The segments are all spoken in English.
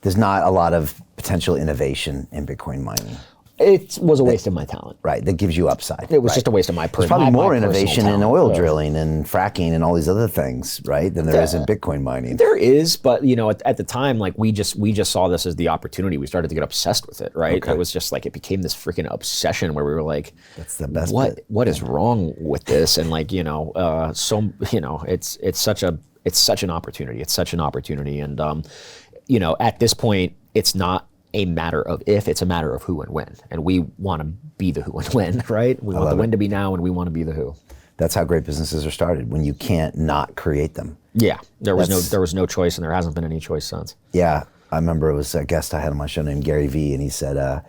there's not a lot of potential innovation in Bitcoin mining. It was a waste of my talent. Right, that gives you upside. It was just a waste of my personal There's probably more innovation talent. in oil drilling and fracking and all these other things, right, than there is in Bitcoin mining. There is, but at the time, like we just saw this as the opportunity. We started to get obsessed with it, right? Okay. It was just like it became this freaking obsession where we were like, "That's the best." What is wrong with this? And like it's such an opportunity. It's such an opportunity, and at this point, it's not a matter of if, it's a matter of who and when. And we want to be the who and when, right? We want the when to be now, and we want to be the who. That's how great businesses are started, when you can't not create them. Yeah, there was no choice, and there hasn't been any choice since. Yeah, I remember it was a guest I had on my show named Gary Vee, and he said,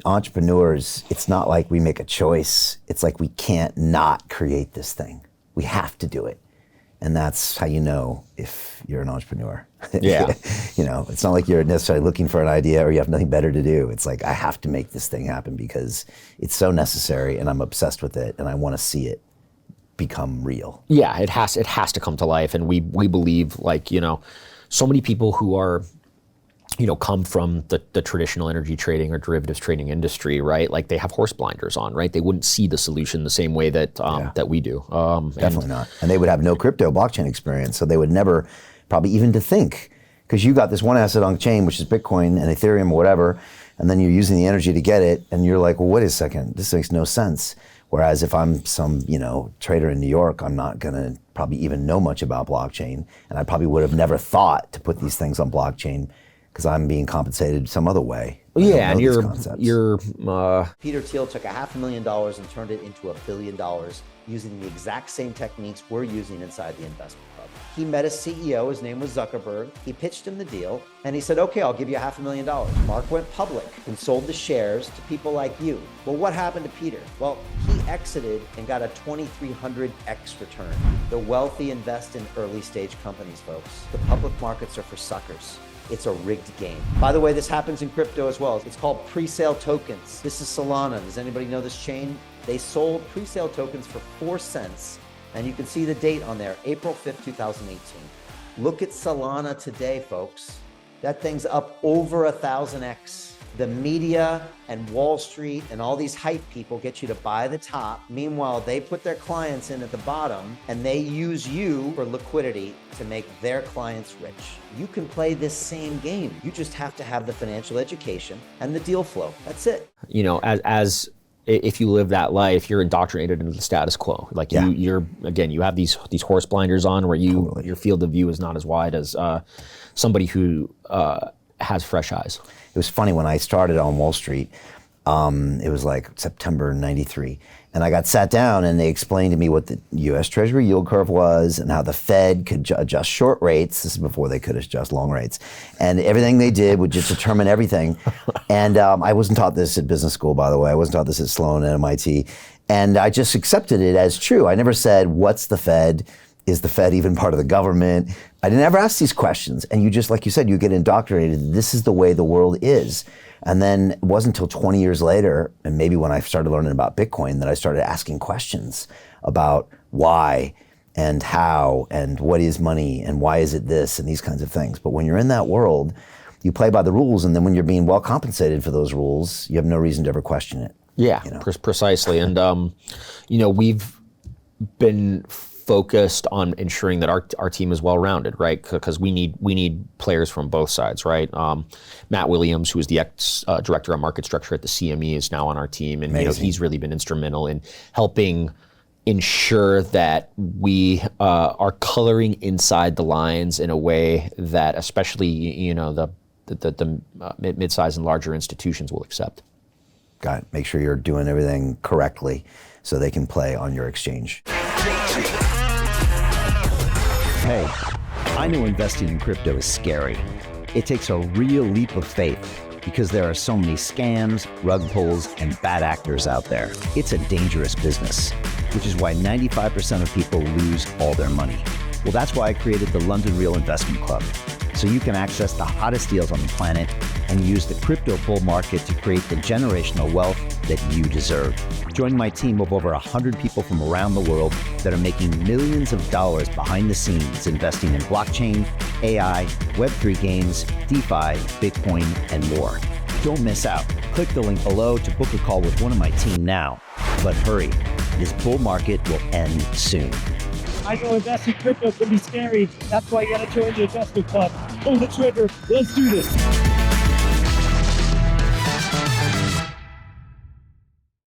entrepreneurs, it's not like we make a choice. It's like we can't not create this thing. We have to do it. And that's how you know if you're an entrepreneur. Yeah. It's not like you're necessarily looking for an idea or you have nothing better to do. It's like, I have to make this thing happen because it's so necessary and I'm obsessed with it and I want to see it become real. Yeah, it has to come to life. And we believe, like, so many people who are, come from the traditional energy trading or derivatives trading industry, right? Like they have horse blinders on, right? They wouldn't see the solution the same way that that we do. Definitely not. And they would have no crypto blockchain experience, so they would never probably even to think, because you got this one asset on chain, which is Bitcoin and Ethereum or whatever, and then you're using the energy to get it, and you're like, well, wait a second, this makes no sense. Whereas if I'm some, trader in New York, I'm not gonna probably even know much about blockchain, and I probably would have never thought to put these things on blockchain because I'm being compensated some other way. Yeah, and you're Peter Thiel took $500,000 and turned it into $1 billion using the exact same techniques we're using inside the investment club. He met a CEO, his name was Zuckerberg. He pitched him the deal and he said, okay, I'll give you $500,000. Mark went public and sold the shares to people like you. Well, what happened to Peter? Well, he exited and got a 2,300x return. The wealthy invest in early stage companies, folks. The public markets are for suckers. It's a rigged game. By the way, this happens in crypto as well. It's called pre-sale tokens. This is Solana. Does anybody know this chain? They sold pre-sale tokens for 4 cents. And you can see the date on there, April 5th, 2018. Look at Solana today, folks. That thing's up over 1,000x. The media and Wall Street and all these hype people get you to buy the top. Meanwhile, they put their clients in at the bottom and they use you for liquidity to make their clients rich. You can play this same game. You just have to have the financial education and the deal flow. That's it. As if you live that life, you're indoctrinated into the status quo. Like you have these horse blinders on where your field of view is not as wide as somebody who has fresh eyes. It was funny when I started on Wall Street, it was like September 93. And I got sat down and they explained to me what the US Treasury yield curve was and how the Fed could adjust short rates. This is before they could adjust long rates. And everything they did would just determine everything. And I wasn't taught this at business school, by the way. I wasn't taught this at Sloan and MIT. And I just accepted it as true. I never said, what's the Fed? Is the Fed even part of the government? I didn't ever ask these questions. And you just, like you said, you get indoctrinated. This is the way the world is. And then it wasn't until 20 years later, and maybe when I started learning about Bitcoin, that I started asking questions about why and how and what is money and why is it this and these kinds of things. But when you're in that world, you play by the rules, and then when you're being well compensated for those rules, you have no reason to ever question it. Yeah, precisely. And we've been focused on ensuring that our team is well-rounded, right? Because we need players from both sides, right? Matt Williams, who is the ex-director of market structure at the CME, is now on our team, and he's really been instrumental in helping ensure that we are coloring inside the lines in a way that especially the mid-size and larger institutions will accept. Got it. Make sure you're doing everything correctly so they can play on your exchange. Hey, I know investing in crypto is scary. It takes a real leap of faith because there are so many scams, rug pulls, and bad actors out there. It's a dangerous business, which is why 95% of people lose all their money. Well, that's why I created the London Real Investment Club, so you can access the hottest deals on the planet and use the crypto bull market to create the generational wealth that you deserve. Join my team of over 100 people from around the world that are making millions of dollars behind the scenes investing in blockchain, AI, Web3 games, DeFi, Bitcoin, and more. Don't miss out. Click the link below to book a call with one of my team now. But hurry, this bull market will end soon. I know investing crypto can be scary. That's why you gotta join the investment club. Pull the trigger. Let's do this.